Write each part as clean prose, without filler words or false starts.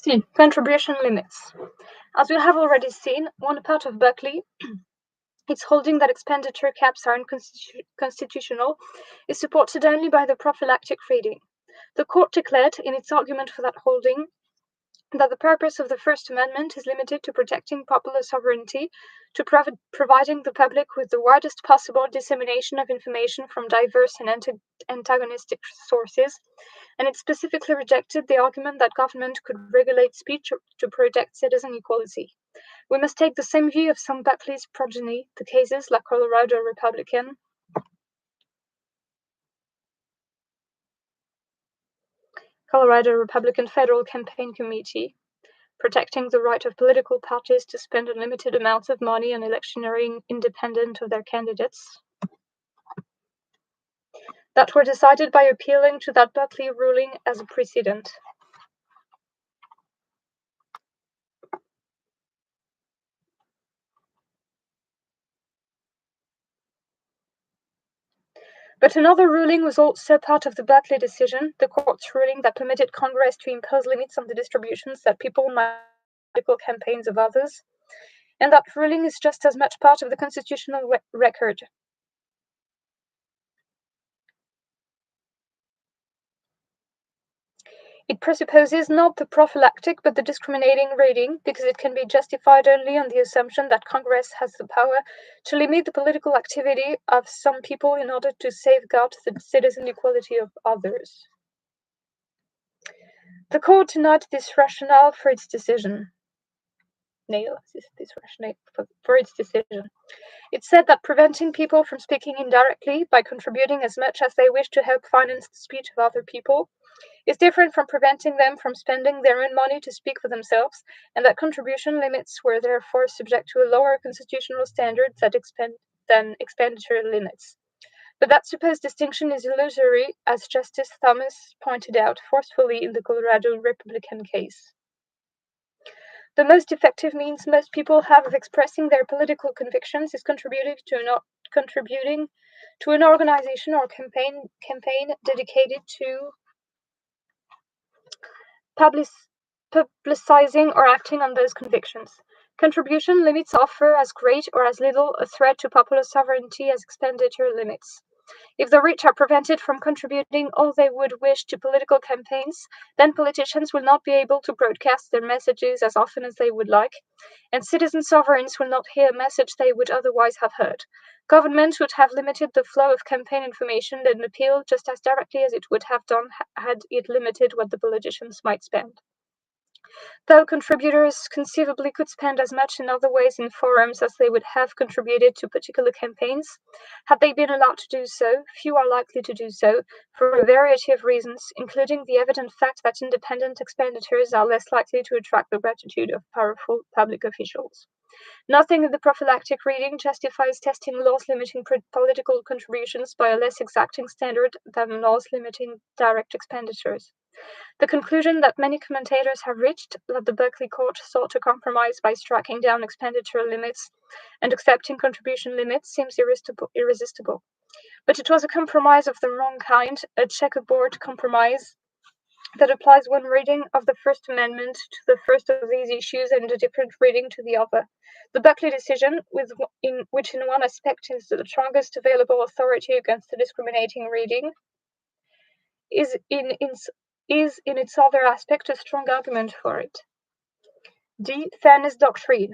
C. Contribution limits. As we have already seen, one part of Buckley, its holding that expenditure caps are unconstitutional, is supported only by the prophylactic reading. The court declared, in its argument for that holding, that the purpose of the First Amendment is limited to protecting popular sovereignty, to providing the public with the widest possible dissemination of information from diverse and antagonistic sources, and it specifically rejected the argument that government could regulate speech to protect citizen equality. We must take the same view of some Buckley's progeny, the cases like Colorado Republican, Federal Campaign Committee, protecting the right of political parties to spend unlimited amounts of money on electioneering independent of their candidates, that were decided by appealing to that Buckley ruling as a precedent. But another ruling was also part of the Buckley decision, the court's ruling that permitted Congress to impose limits on the distributions that people might political campaigns of others, and that ruling is just as much part of the constitutional record. It presupposes not the prophylactic but the discriminating reading, because it can be justified only on the assumption that Congress has the power to limit the political activity of some people in order to safeguard the citizen equality of others. The court denied this rationale for its decision. This rationale for its decision. It said that preventing people from speaking indirectly by contributing as much as they wish to help finance the speech of other people is different from preventing them from spending their own money to speak for themselves, and that contribution limits were therefore subject to a lower constitutional standard than expenditure limits. But that supposed distinction is illusory, as Justice Thomas pointed out forcefully in the Colorado Republican case. The most effective means most people have of expressing their political convictions is contributing to an organization or campaign dedicated to publicizing or acting on those convictions. Contribution limits offer as great or as little a threat to popular sovereignty as expenditure limits. If the rich are prevented from contributing all they would wish to political campaigns, then politicians will not be able to broadcast their messages as often as they would like, and citizen sovereigns will not hear a message they would otherwise have heard. Government would have limited the flow of campaign information and appeal just as directly as it would have done had it limited what the politicians might spend. Though contributors conceivably could spend as much in other ways in forums as they would have contributed to particular campaigns, had they been allowed to do so, few are likely to do so, for a variety of reasons, including the evident fact that independent expenditures are less likely to attract the gratitude of powerful public officials. Nothing in the prophylactic reading justifies testing laws limiting political contributions by a less exacting standard than laws limiting direct expenditures. The conclusion that many commentators have reached, that the Buckley court sought to compromise by striking down expenditure limits and accepting contribution limits, seems irresistible. But it was a compromise of the wrong kind, a checkerboard compromise that applies one reading of the First Amendment to the first of these issues and a different reading to the other. The Buckley decision, which in one aspect is the strongest available authority against the discriminating reading, is in its other aspect a strong argument for it. D. Fairness doctrine.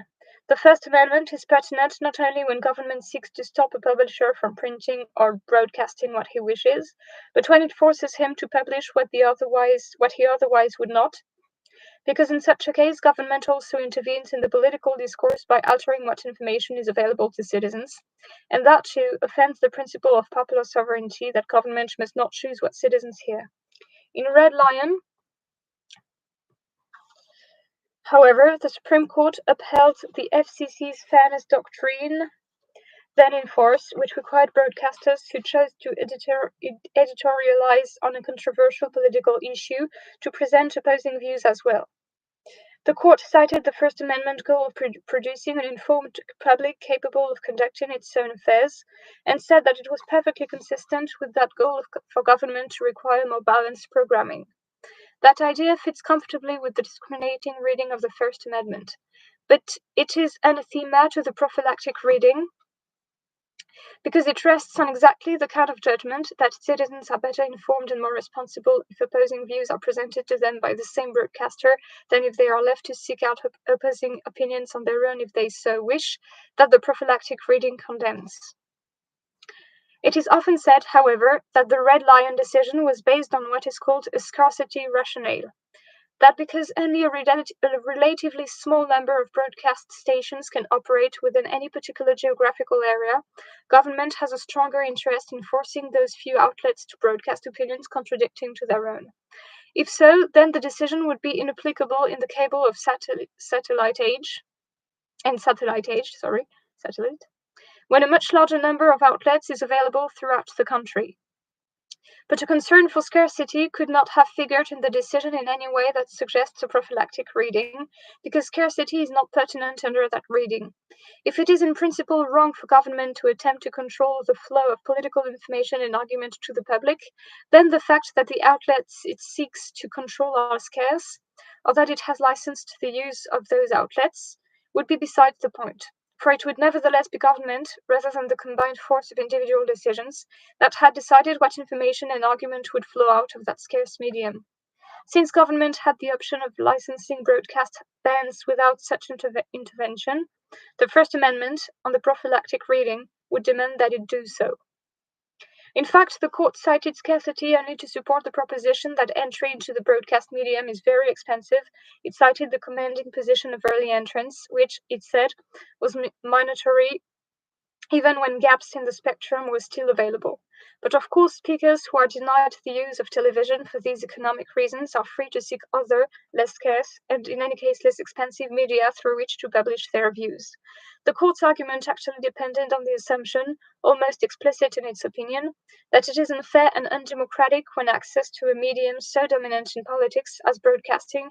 The First Amendment is pertinent not only when government seeks to stop a publisher from printing or broadcasting what he wishes, but when it forces him to publish what he otherwise would not, because in such a case government also intervenes in the political discourse by altering what information is available to citizens, and that too offends the principle of popular sovereignty that government must not choose what citizens hear. In Red Lion, however, the Supreme Court upheld the FCC's fairness doctrine then in force, which required broadcasters who chose to editorialize on a controversial political issue to present opposing views as well. The court cited the First Amendment goal of producing an informed public capable of conducting its own affairs, and said that it was perfectly consistent with that goal for government to require more balanced programming. That idea fits comfortably with the discriminating reading of the First Amendment, but it is anathema to the prophylactic reading because it rests on exactly the kind of judgment that citizens are better informed and more responsible if opposing views are presented to them by the same broadcaster than if they are left to seek out opposing opinions on their own if they so wish, that the prophylactic reading condemns. It is often said, however, that the Red Lion decision was based on what is called a scarcity rationale. That because only a relatively small number of broadcast stations can operate within any particular geographical area, government has a stronger interest in forcing those few outlets to broadcast opinions contradicting to their own. If so, then the decision would be inapplicable in the cable of satellite age, when a much larger number of outlets is available throughout the country. But a concern for scarcity could not have figured in the decision in any way that suggests a prophylactic reading, because scarcity is not pertinent under that reading. If it is in principle wrong for government to attempt to control the flow of political information and argument to the public, then the fact that the outlets it seeks to control are scarce, or that it has licensed the use of those outlets, would be besides the point. For it would nevertheless be government, rather than the combined force of individual decisions, that had decided what information and argument would flow out of that scarce medium. Since government had the option of licensing broadcast bans without such intervention, the First Amendment, on the prophylactic reading, would demand that it do so. In fact, the court cited scarcity only to support the proposition that entry into the broadcast medium is very expensive. It cited the commanding position of early entrants, which, it said, was mandatory even when gaps in the spectrum were still available. But of course, speakers who are denied the use of television for these economic reasons are free to seek other, less scarce, and in any case less expensive media through which to publish their views. The court's argument actually depended on the assumption, almost explicit in its opinion, that it is unfair and undemocratic when access to a medium so dominant in politics as broadcasting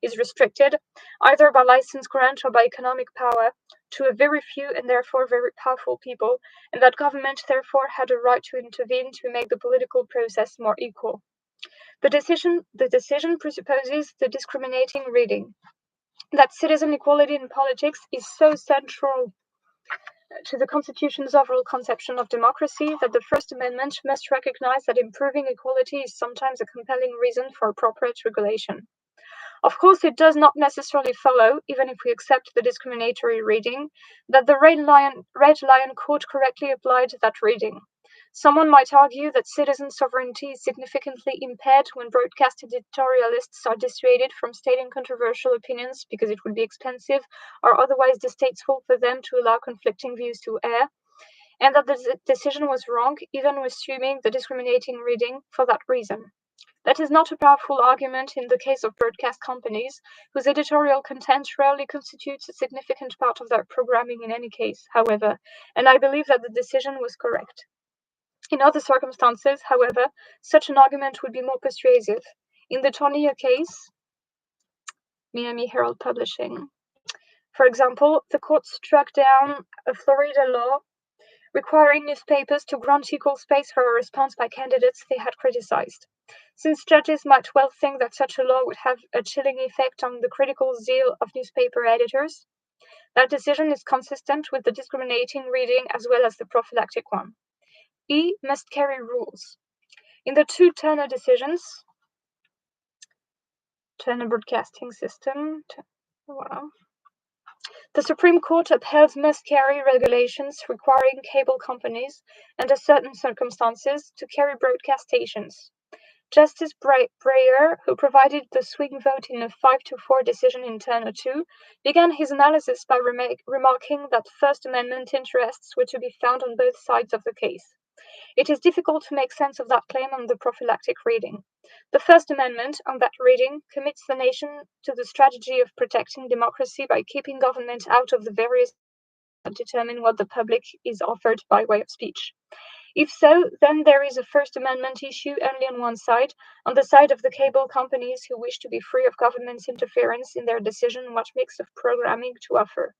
is restricted, either by license grant or by economic power, to a very few and therefore very powerful people, and that government therefore had a right to intervene to make the political process more equal. The decision presupposes the discriminating reading. That citizen equality in politics is so central to the Constitution's overall conception of democracy that the First Amendment must recognize that improving equality is sometimes a compelling reason for appropriate regulation. Of course, it does not necessarily follow, even if we accept the discriminatory reading, that the Red Lion Court correctly applied that reading. Someone might argue that citizen sovereignty is significantly impaired when broadcast editorialists are dissuaded from stating controversial opinions because it would be expensive or otherwise distasteful for them to allow conflicting views to air, and that the decision was wrong, even assuming the discriminating reading for that reason. That is not a powerful argument in the case of broadcast companies, whose editorial content rarely constitutes a significant part of their programming in any case, however, and I believe that the decision was correct. In other circumstances, however, such an argument would be more persuasive. In the Tornillo case, Miami Herald Publishing, for example, the court struck down a Florida law requiring newspapers to grant equal space for a response by candidates they had criticized. Since judges might well think that such a law would have a chilling effect on the critical zeal of newspaper editors, that decision is consistent with the discriminating reading as well as the prophylactic one. E must carry rules. In the two Turner decisions, Turner Broadcasting System, the Supreme Court upheld must-carry regulations requiring cable companies, under certain circumstances, to carry broadcast stations. Justice Breyer, who provided the swing vote in a 5-4 decision in Turner 2, began his analysis by remarking that First Amendment interests were to be found on both sides of the case. It is difficult to make sense of that claim on the prophylactic reading. The First Amendment, on that reading, commits the nation to the strategy of protecting democracy by keeping government out of the various that determine what the public is offered by way of speech. If so, then there is a First Amendment issue only on one side, on the side of the cable companies who wish to be free of government's interference in their decision what mix of programming to offer.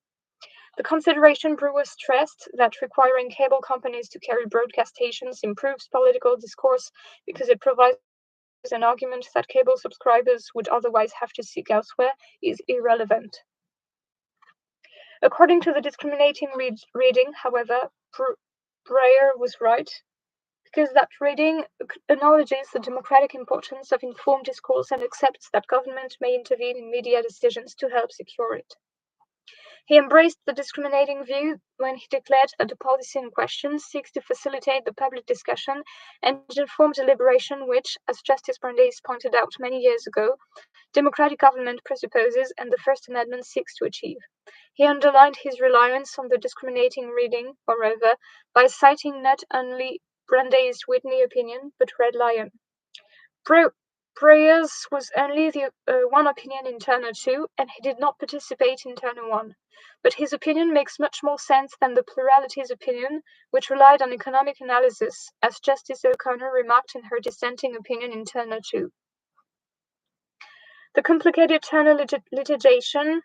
The consideration Brewer stressed that requiring cable companies to carry broadcast stations improves political discourse because it provides an argument that cable subscribers would otherwise have to seek elsewhere is irrelevant. According to the discriminating reading, however, Breyer was right, because that reading acknowledges the democratic importance of informed discourse and accepts that government may intervene in media decisions to help secure it. He embraced the discriminating view when he declared that the policy in question seeks to facilitate the public discussion and informed deliberation which, as Justice Brandeis pointed out many years ago, democratic government presupposes and the First Amendment seeks to achieve. He underlined his reliance on the discriminating reading, moreover, by citing not only Brandeis' Whitney opinion, but Red Lion. Breyer's was only the one opinion in Turner 2, and he did not participate in Turner 1. But his opinion makes much more sense than the plurality's opinion, which relied on economic analysis, as Justice O'Connor remarked in her dissenting opinion in Turner 2. The complicated Turner litigation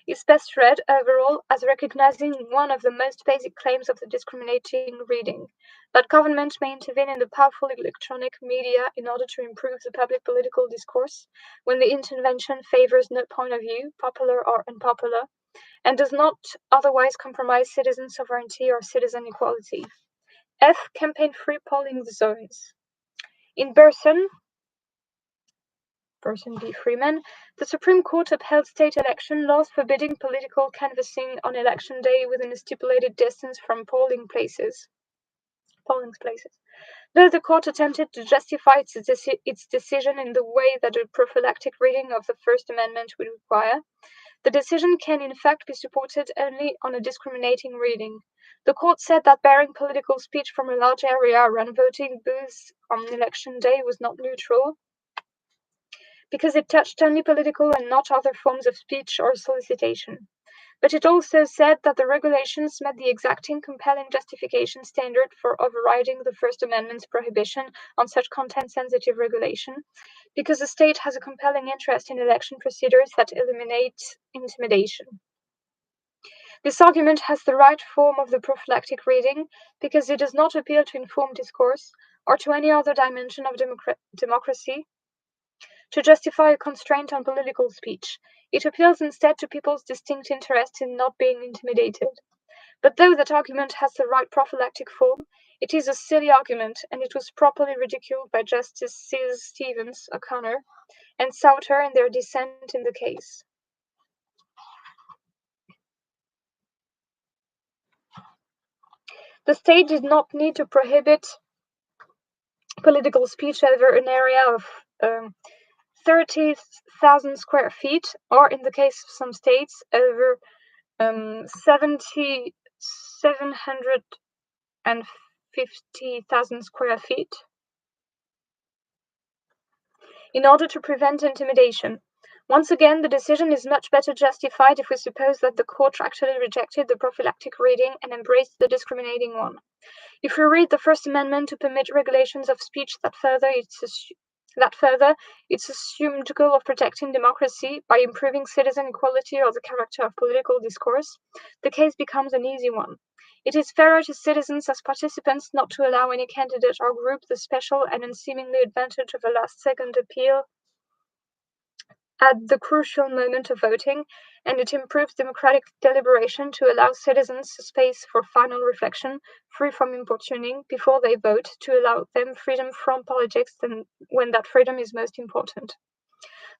is best read overall as recognizing one of the most basic claims of the discriminating reading, that government may intervene in the powerful electronic media in order to improve the public political discourse when the intervention favors no point of view, popular or unpopular, and does not otherwise compromise citizen sovereignty or citizen equality. F. Campaign-free polling zones. In Burson v. Freeman, the Supreme Court upheld state election laws forbidding political canvassing on election day within a stipulated distance from polling places. Though the court attempted to justify its decision in the way that a prophylactic reading of the First Amendment would require, the decision can in fact be supported only on a discriminating reading. The court said that barring political speech from a large area around voting booths on election day was not neutral, because it touched only political and not other forms of speech or solicitation. But it also said that the regulations met the exacting compelling justification standard for overriding the First Amendment's prohibition on such content-sensitive regulation, because the state has a compelling interest in election procedures that eliminate intimidation. This argument has the right form of the prophylactic reading because it does not appeal to informed discourse or to any other dimension of democracy to justify a constraint on political speech. It appeals instead to people's distinct interest in not being intimidated. But though that argument has the right prophylactic form, it is a silly argument, and it was properly ridiculed by Justices Stevens, O'Connor, and Souter in their dissent in the case. The state did not need to prohibit political speech over an area of 30,000 square feet, or in the case of some states, over 750,000 square feet, in order to prevent intimidation. Once again, the decision is much better justified if we suppose that the court actually rejected the prophylactic reading and embraced the discriminating one. If we read the First Amendment to permit regulations of speech that further its assumed goal of protecting democracy by improving citizen equality or the character of political discourse, the case becomes an easy one. It is fairer to citizens as participants not to allow any candidate or group the special and unseemly advantage of a last-second appeal at the crucial moment of voting, and it improves democratic deliberation to allow citizens space for final reflection, free from importuning, before they vote, to allow them freedom from politics when that freedom is most important.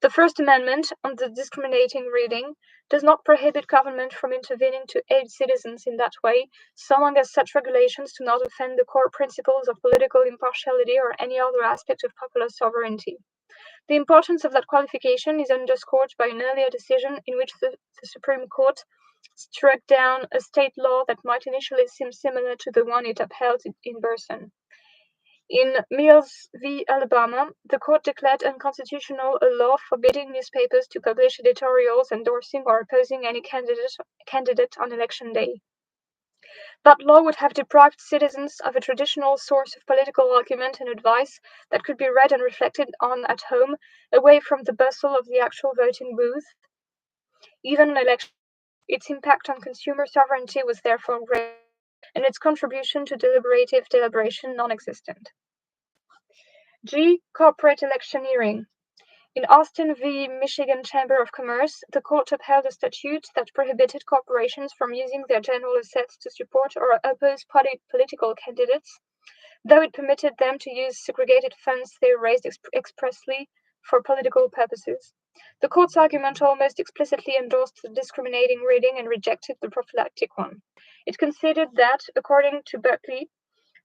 The First Amendment, on the discriminating reading, does not prohibit government from intervening to aid citizens in that way, so long as such regulations do not offend the core principles of political impartiality or any other aspect of popular sovereignty. The importance of that qualification is underscored by an earlier decision in which the Supreme Court struck down a state law that might initially seem similar to the one it upheld in Burson. In Mills v. Alabama, the court declared unconstitutional a law forbidding newspapers to publish editorials endorsing or opposing any candidate on election day. That law would have deprived citizens of a traditional source of political argument and advice that could be read and reflected on at home, away from the bustle of the actual voting booth. Even on election, its impact on consumer sovereignty was therefore great, and its contribution to deliberative deliberation non-existent. G. Corporate electioneering. In Austin v. Michigan Chamber of Commerce, the court upheld a statute that prohibited corporations from using their general assets to support or oppose political candidates, though it permitted them to use segregated funds they raised expressly for political purposes. The court's argument almost explicitly endorsed the discriminating reading and rejected the prophylactic one. It considered that, according to Berkeley,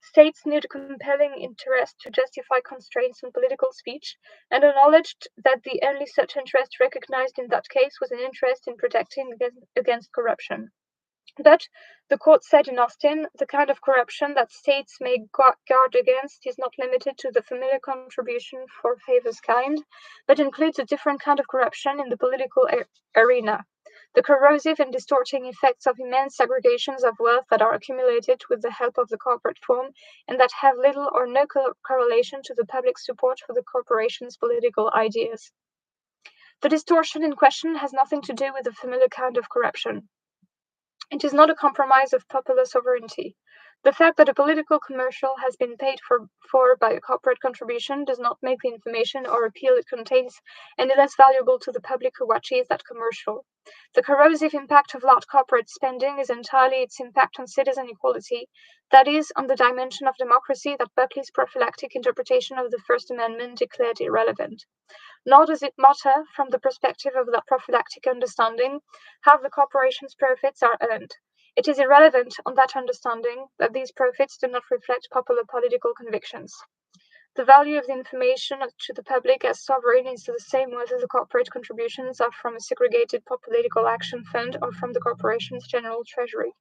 states need a compelling interest to justify constraints on political speech, and acknowledged that the only such interest recognized in that case was an interest in protecting against corruption. But, the court said in Austin, the kind of corruption that states may guard against is not limited to the familiar contribution for favors kind, but includes a different kind of corruption in the political arena. The corrosive and distorting effects of immense aggregations of wealth that are accumulated with the help of the corporate form and that have little or no correlation to the public support for the corporation's political ideas. The distortion in question has nothing to do with the familiar kind of corruption. It is not a compromise of popular sovereignty. The fact that a political commercial has been paid for by a corporate contribution does not make the information or appeal it contains any less valuable to the public who watches that commercial. The corrosive impact of large corporate spending is entirely its impact on citizen equality, that is, on the dimension of democracy that Berkeley's prophylactic interpretation of the First Amendment declared irrelevant. Nor does it matter, from the perspective of that prophylactic understanding, how the corporation's profits are earned. It is irrelevant on that understanding that these profits do not reflect popular political convictions. The value of the information to the public as sovereign is the same whether the corporate contributions are from a segregated political action fund or from the corporation's general treasury.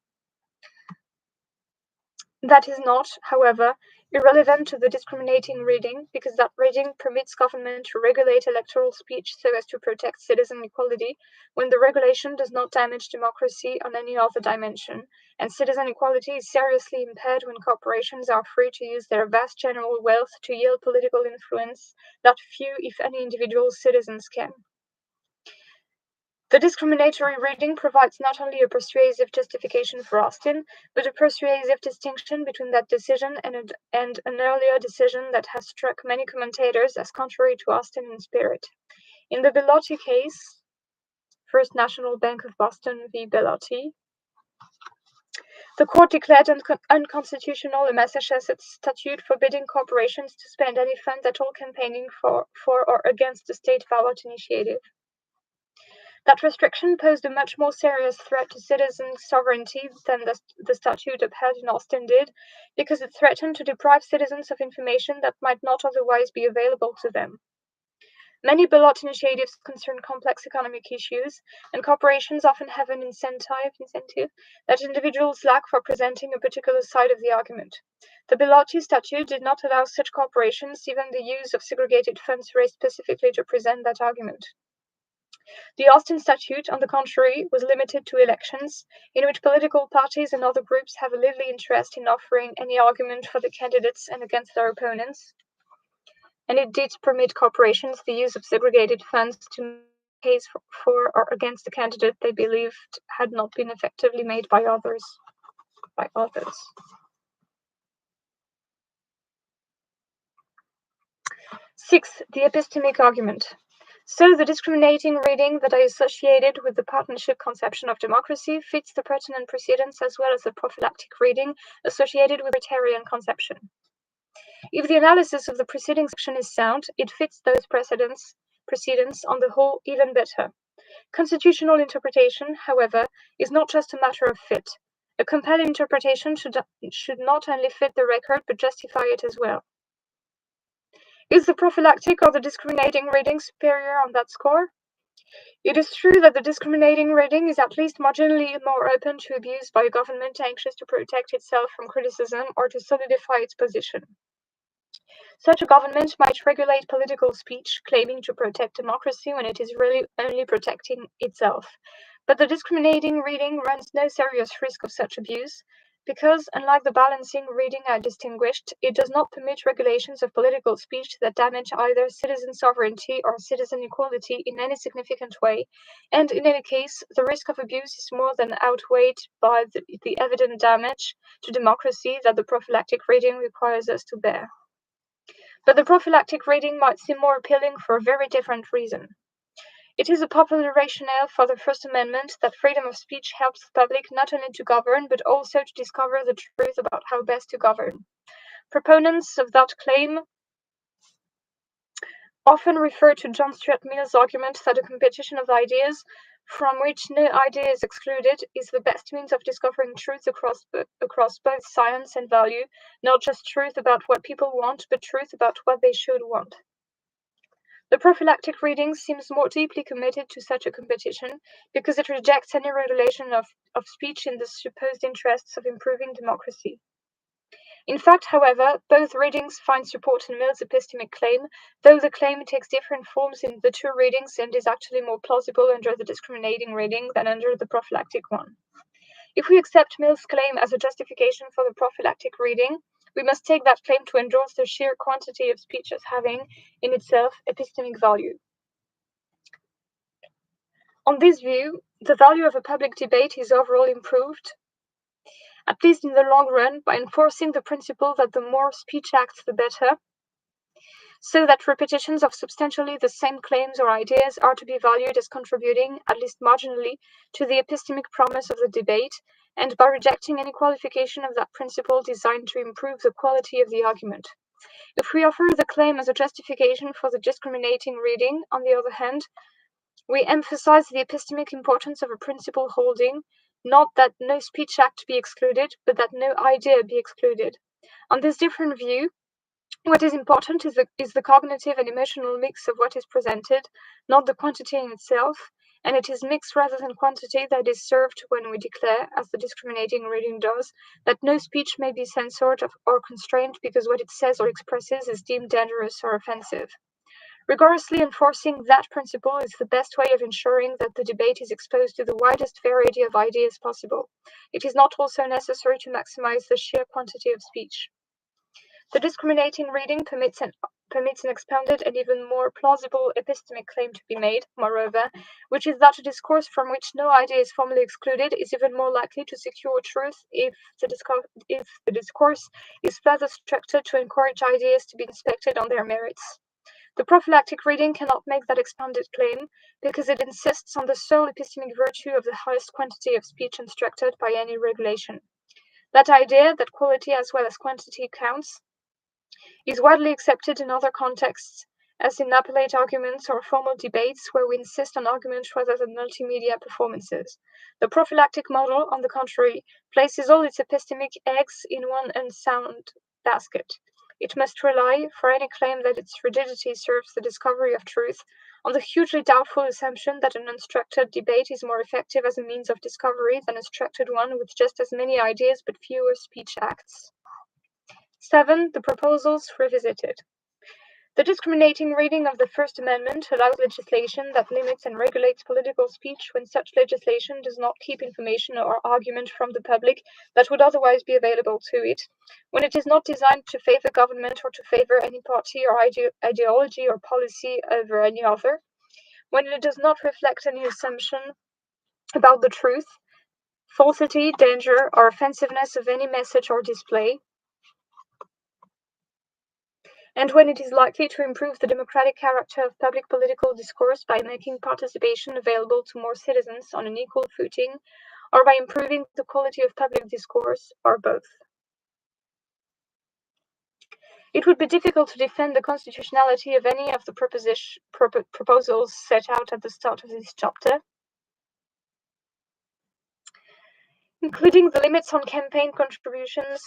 That is not, however, irrelevant to the discriminating reading, because that reading permits government to regulate electoral speech so as to protect citizen equality when the regulation does not damage democracy on any other dimension, and citizen equality is seriously impaired when corporations are free to use their vast general wealth to yield political influence that few, if any, individual citizens can. The discriminatory reading provides not only a persuasive justification for Austin, but a persuasive distinction between that decision and an earlier decision that has struck many commentators as contrary to Austin in spirit. In the Bellotti case, First National Bank of Boston v. Bellotti, the court declared unconstitutional a Massachusetts statute forbidding corporations to spend any funds at all campaigning for or against the state ballot initiative. That restriction posed a much more serious threat to citizen sovereignty than the statute upheld in Austin did, because it threatened to deprive citizens of information that might not otherwise be available to them. Many ballot initiatives concern complex economic issues, and corporations often have an incentive that individuals lack for presenting a particular side of the argument. The Bellotti statute did not allow such corporations even the use of segregated funds raised specifically to present that argument. The Austin statute, on the contrary, was limited to elections, in which political parties and other groups have a little interest in offering any argument for the candidates and against their opponents, and it did permit corporations the use of segregated funds to make a case for or against the candidate they believed had not been effectively made by others. Sixth, the epistemic argument. So the discriminating reading that I associated with the partnership conception of democracy fits the pertinent precedents as well as the prophylactic reading associated with the libertarian conception. If the analysis of the preceding section is sound, it fits those precedents on the whole even better. Constitutional interpretation, however, is not just a matter of fit. A compelling interpretation should not only fit the record but justify it as well. Is the prophylactic or the discriminating reading superior on that score? It is true that the discriminating reading is at least marginally more open to abuse by a government anxious to protect itself from criticism or to solidify its position. Such a government might regulate political speech, claiming to protect democracy when it is really only protecting itself. But the discriminating reading runs no serious risk of such abuse, because, unlike the balancing reading I distinguished, it does not permit regulations of political speech that damage either citizen sovereignty or citizen equality in any significant way, and in any case, the risk of abuse is more than outweighed by the evident damage to democracy that the prophylactic reading requires us to bear. But the prophylactic reading might seem more appealing for a very different reason. It is a popular rationale for the First Amendment that freedom of speech helps the public not only to govern, but also to discover the truth about how best to govern. Proponents of that claim often refer to John Stuart Mill's argument that a competition of ideas, from which no idea is excluded, is the best means of discovering truth across both science and value, not just truth about what people want, but truth about what they should want. The prophylactic reading seems more deeply committed to such a competition because it rejects any regulation of speech in the supposed interests of improving democracy. In fact, however, both readings find support in Mill's epistemic claim, though the claim takes different forms in the two readings and is actually more plausible under the discriminating reading than under the prophylactic one. If we accept Mill's claim as a justification for the prophylactic reading, we must take that claim to endorse the sheer quantity of speech as having, in itself, epistemic value. On this view, the value of a public debate is overall improved, at least in the long run, by enforcing the principle that the more speech acts, the better, so that repetitions of substantially the same claims or ideas are to be valued as contributing, at least marginally, to the epistemic promise of the debate, and by rejecting any qualification of that principle designed to improve the quality of the argument. If we offer the claim as a justification for the discriminating reading, on the other hand, we emphasize the epistemic importance of a principle holding, not that no speech act be excluded, but that no idea be excluded. On this different view, what is important is the cognitive and emotional mix of what is presented, not the quantity in itself, and it is mix rather than quantity that is served when we declare, as the discriminating reading does, that no speech may be censored or constrained because what it says or expresses is deemed dangerous or offensive. Rigorously enforcing that principle is the best way of ensuring that the debate is exposed to the widest variety of ideas possible. It is not also necessary to maximize the sheer quantity of speech. The discriminating reading permits an expounded and even more plausible epistemic claim to be made, moreover, which is that a discourse from which no idea is formally excluded is even more likely to secure truth if the discourse is further structured to encourage ideas to be inspected on their merits. The prophylactic reading cannot make that expounded claim because it insists on the sole epistemic virtue of the highest quantity of speech instructed by any regulation. That idea, that quality as well as quantity counts, is widely accepted in other contexts, as in appellate arguments or formal debates where we insist on argument rather than multimedia performances. The prophylactic model, on the contrary, places all its epistemic eggs in one unsound basket. It must rely, for any claim that its rigidity serves the discovery of truth, on the hugely doubtful assumption that an unstructured debate is more effective as a means of discovery than a structured one with just as many ideas but fewer speech acts. 7. The proposals revisited. The discriminating reading of the First Amendment allows legislation that limits and regulates political speech when such legislation does not keep information or argument from the public that would otherwise be available to it, when it is not designed to favor government or to favor any party or ideology or policy over any other, when it does not reflect any assumption about the truth, falsity, danger, or offensiveness of any message or display, and when it is likely to improve the democratic character of public political discourse by making participation available to more citizens on an equal footing, or by improving the quality of public discourse, or both. It would be difficult to defend the constitutionality of any of the proposals set out at the start of this chapter, including the limits on campaign contributions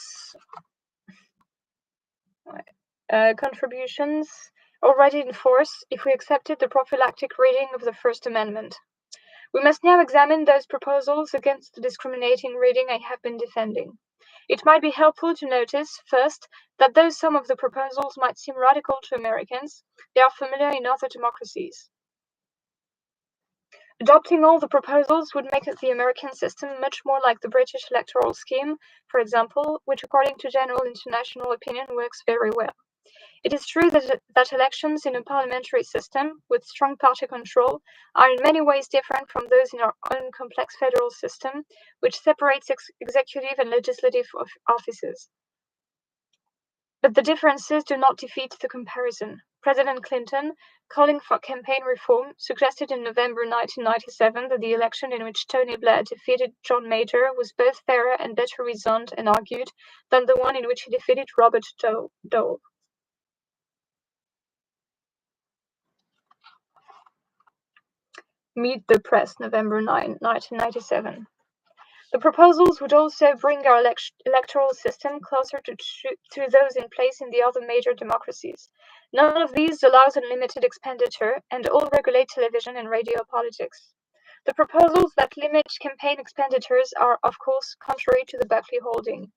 already in force if we accepted the prophylactic reading of the First Amendment. We must now examine those proposals against the discriminating reading I have been defending. It might be helpful to notice, first, that though some of the proposals might seem radical to Americans, they are familiar in other democracies. Adopting all the proposals would make the American system much more like the British electoral scheme, for example, which according to general international opinion works very well. It is true that elections in a parliamentary system, with strong party control, are in many ways different from those in our own complex federal system, which separates executive and legislative offices. But the differences do not defeat the comparison. President Clinton, calling for campaign reform, suggested in November 1997 that the election in which Tony Blair defeated John Major was both fairer and better reasoned and argued than the one in which he defeated Robert Dole. Meet the Press, November 9, 1997. The proposals would also bring our electoral system closer to those in place in the other major democracies. None of these allows unlimited expenditure, and all regulate television and radio politics. The proposals that limit campaign expenditures are, of course, contrary to the Buckley holding.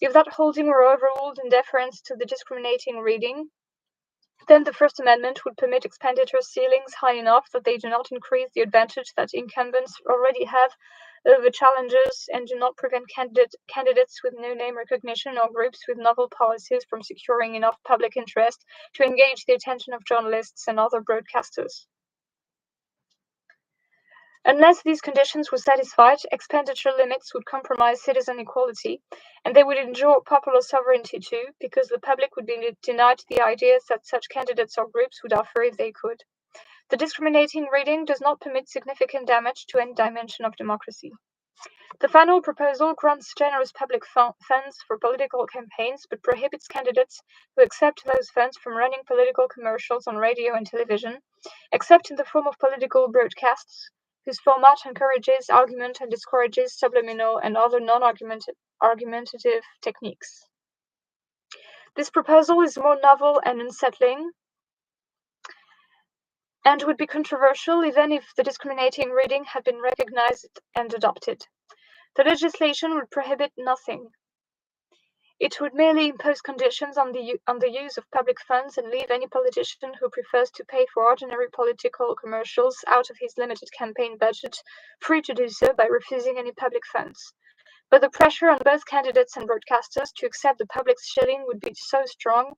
If that holding were overruled in deference to the discriminating reading, then the First Amendment would permit expenditure ceilings high enough that they do not increase the advantage that incumbents already have over challengers and do not prevent candidates with no name recognition or groups with novel policies from securing enough public interest to engage the attention of journalists and other broadcasters. Unless these conditions were satisfied, expenditure limits would compromise citizen equality, and they would injure popular sovereignty too, because the public would be denied the ideas that such candidates or groups would offer if they could. The discriminating reading does not permit significant damage to any dimension of democracy. The final proposal grants generous public funds for political campaigns, but prohibits candidates who accept those funds from running political commercials on radio and television, except in the form of political broadcasts, whose format encourages argument and discourages subliminal and other non-argumentative techniques. This proposal is more novel and unsettling, and would be controversial even if the discriminating reading had been recognized and adopted. The legislation would prohibit nothing. It would merely impose conditions on the use of public funds and leave any politician who prefers to pay for ordinary political commercials out of his limited campaign budget free to do so by refusing any public funds. But the pressure on both candidates and broadcasters to accept the public's shilling would be so strong,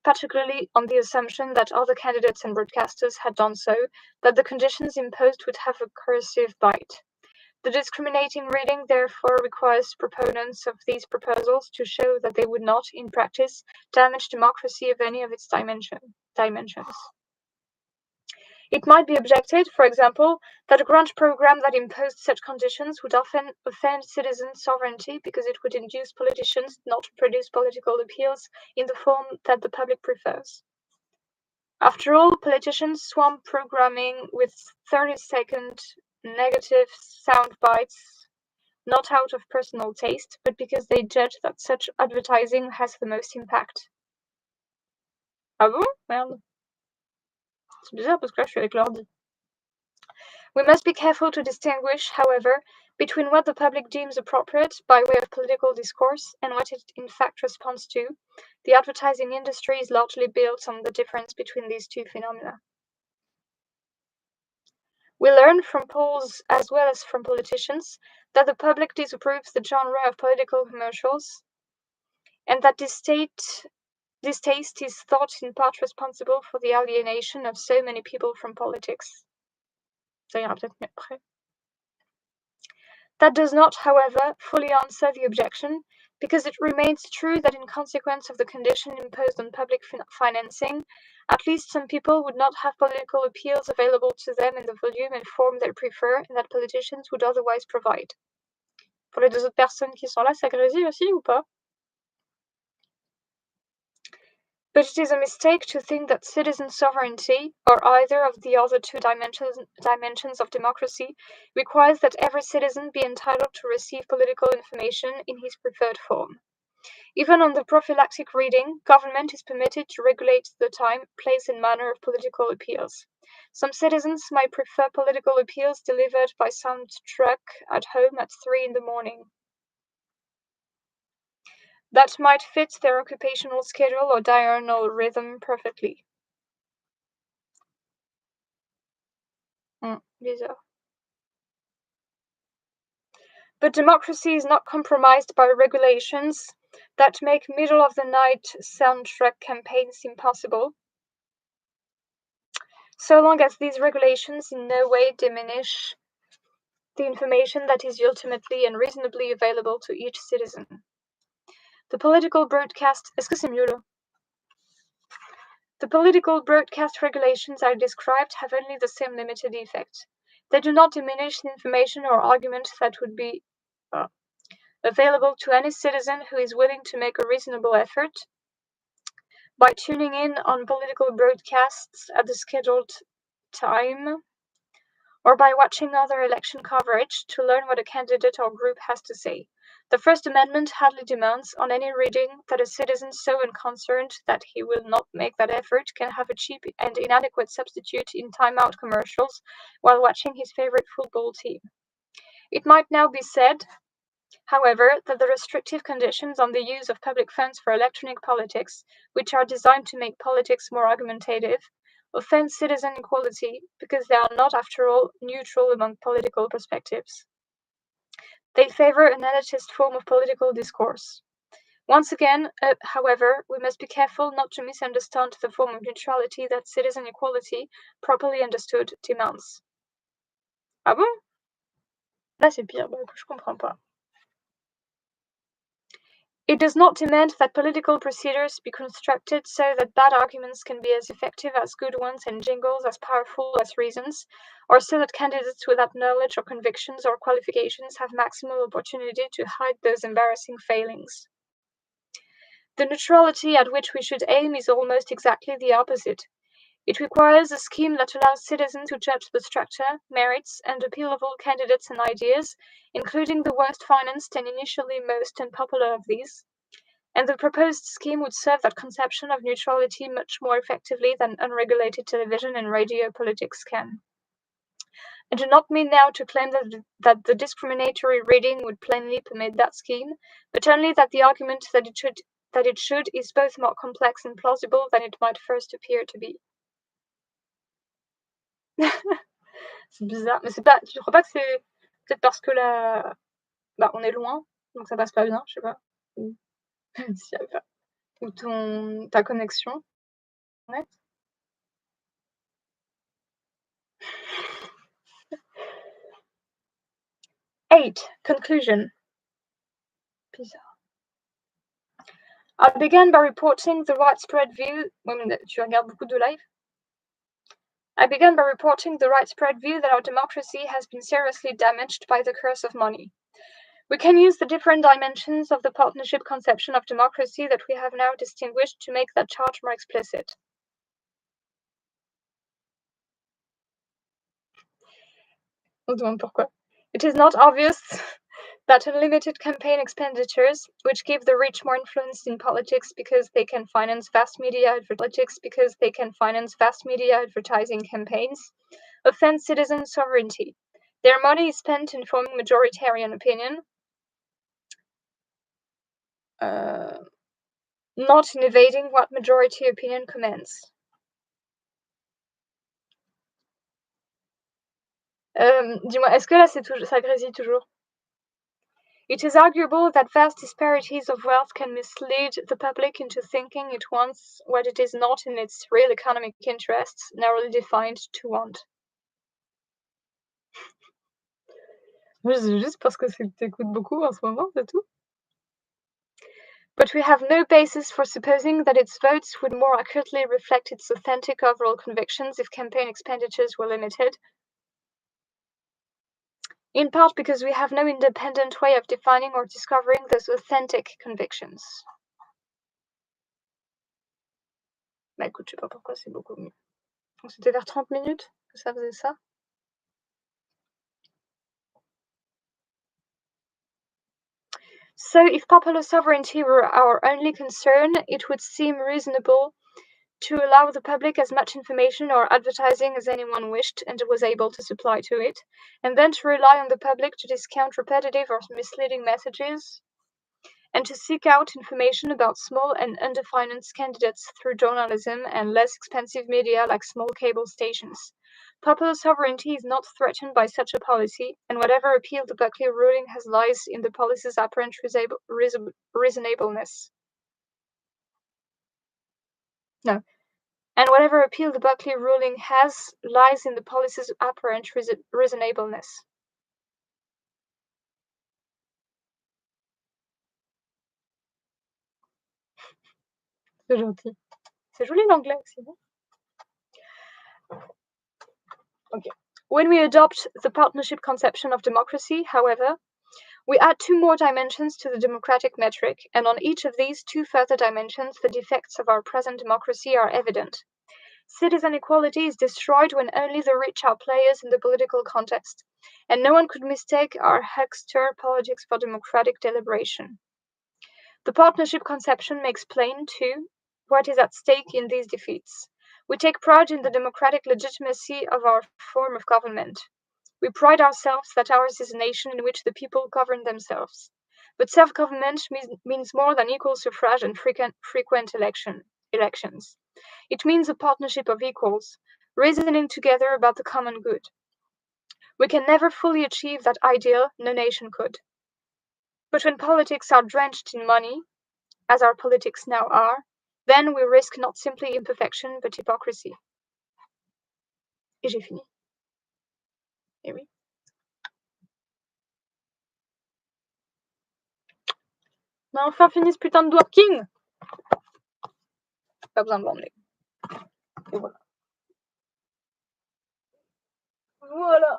particularly on the assumption that other candidates and broadcasters had done so, that the conditions imposed would have a coercive bite. The discriminating reading therefore requires proponents of these proposals to show that they would not, in practice, damage democracy of any of its dimensions. It might be objected, for example, that a grant program that imposed such conditions would often offend citizen sovereignty because it would induce politicians not to produce political appeals in the form that the public prefers. After all, politicians swamp programming with 30-second negative sound bites, not out of personal taste, but because they judge that such advertising has the most impact. Ah bon? Merde. C'est bizarre parce que là je suis avec l'ordi. We must be careful to distinguish, however, between what the public deems appropriate by way of political discourse and what it in fact responds to. The advertising industry is largely built on the difference between these two phenomena. We learn from polls as well as from politicians that the public disapproves the genre of political commercials, and that this taste is thought in part responsible for the alienation of so many people from politics. Ça ira peut-être mieux après. That does not, however, fully answer the objection, because it remains true that in consequence of the condition imposed on public financing, at least some people would not have political appeals available to them in the volume and form they prefer and that politicians would otherwise provide. Pour les deux autres personnes qui sont là, ça grésille aussi ou pas? But it is a mistake to think that citizen sovereignty, or either of the other two dimensions of democracy, requires that every citizen be entitled to receive political information in his preferred form. Even on the prophylactic reading, government is permitted to regulate the time, place, and manner of political appeals. Some citizens might prefer political appeals delivered by soundtrack at home at 3 in the morning. That might fit their occupational schedule or diurnal rhythm perfectly. Bizarre. But democracy is not compromised by regulations that make middle-of-the-night soundtrack campaigns impossible, so long as these regulations in no way diminish the information that is ultimately and reasonably available to each citizen. The political broadcast. Est-ce que c'est mieux là? The political broadcast regulations I described have only the same limited effect. They do not diminish the information or argument that would be available to any citizen who is willing to make a reasonable effort by tuning in on political broadcasts at the scheduled time or by watching other election coverage to learn what a candidate or group has to say. The First Amendment hardly demands on any reading that a citizen so unconcerned that he will not make that effort can have a cheap and inadequate substitute in time-out commercials while watching his favorite football team. It might now be said, however, that the restrictive conditions on the use of public funds for electronic politics, which are designed to make politics more argumentative, offend citizen equality because they are not, after all, neutral among political perspectives. They favor an elitist form of political discourse. Once again, however, we must be careful not to misunderstand the form of neutrality that citizen equality, properly understood, demands. Ah bon? Là, c'est pire, je comprends pas. It does not demand that political procedures be constructed so that bad arguments can be as effective as good ones and jingles as powerful as reasons, or so that candidates without knowledge or convictions or qualifications have maximal opportunity to hide those embarrassing failings. The neutrality at which we should aim is almost exactly the opposite. It requires a scheme that allows citizens to judge the structure, merits, and appeal of all candidates and ideas, including the worst financed and initially most unpopular of these. And the proposed scheme would serve that conception of neutrality much more effectively than unregulated television and radio politics can. I do not mean now to claim that the discriminatory reading would plainly permit that scheme, but only that the argument that it should is both more complex and plausible than it might first appear to be. C'est bizarre, mais c'est pas. Tu crois pas que c'est peut-être parce que là, bah, on est loin, donc ça passe pas bien, je sais pas. Ou s'il y a pas. Ou ta connexion. Ouais. 8. Conclusion. Bizarre. I began by reporting the widespread view. Tu regardes beaucoup de live? I began by reporting the widespread view that our democracy has been seriously damaged by the curse of money. We can use the different dimensions of the partnership conception of democracy that we have now distinguished to make that charge more explicit. On se demande pourquoi. It is not obvious that unlimited campaign expenditures, which give the rich more influence in politics because they can finance vast media advertising campaigns, offend citizen sovereignty. Their money is spent in forming majoritarian opinion, not in evading what majority opinion commands. Dis-moi, est-ce que là ça grésille toujours? It is arguable that vast disparities of wealth can mislead the public into thinking it wants what it is not in its real economic interests, narrowly defined, to want. Juste parce que t'écoutes beaucoup en ce moment, c'est tout. But we have no basis for supposing that its votes would more accurately reflect its authentic overall convictions if campaign expenditures were limited. In part because we have no independent way of defining or discovering those authentic convictions. Bah écoute, je sais pas pourquoi c'est beaucoup mieux. Donc c'était vers 30 minutes que ça faisait ça. So if popular sovereignty were our only concern, it would seem reasonable to allow the public as much information or advertising as anyone wished and was able to supply to it, and then to rely on the public to discount repetitive or misleading messages, and to seek out information about small and underfinanced candidates through journalism and less expensive media like small cable stations. Popular sovereignty is not threatened by such a policy, and whatever appeal the Buckley ruling has lies in the policy's apparent reasonableness. No. And whatever appeal the Buckley ruling has lies in the policy's apparent reasonableness. C'est gentil. C'est joli l'anglais aussi, non? Okay. When we adopt the partnership conception of democracy, however, we add two more dimensions to the democratic metric, and on each of these two further dimensions, the defects of our present democracy are evident. Citizen equality is destroyed when only the rich are players in the political context, and no one could mistake our huckster politics for democratic deliberation. The partnership conception makes plain, too, what is at stake in these defeats. We take pride in the democratic legitimacy of our form of government. We pride ourselves that ours is a nation in which the people govern themselves. But self-government means more than equal suffrage and frequent elections. It means a partnership of equals, reasoning together about the common good. We can never fully achieve that ideal, no nation could. But when politics are drenched in money, as our politics now are, then we risk not simply imperfection, but hypocrisy. Et j'ai fini. Eh oui. On a enfin fini ce putain de Dworkin. Pas besoin de l'emmener. Et voilà. Voilà.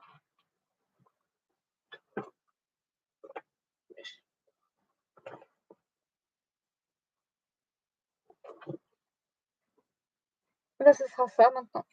Là, ce sera ça maintenant.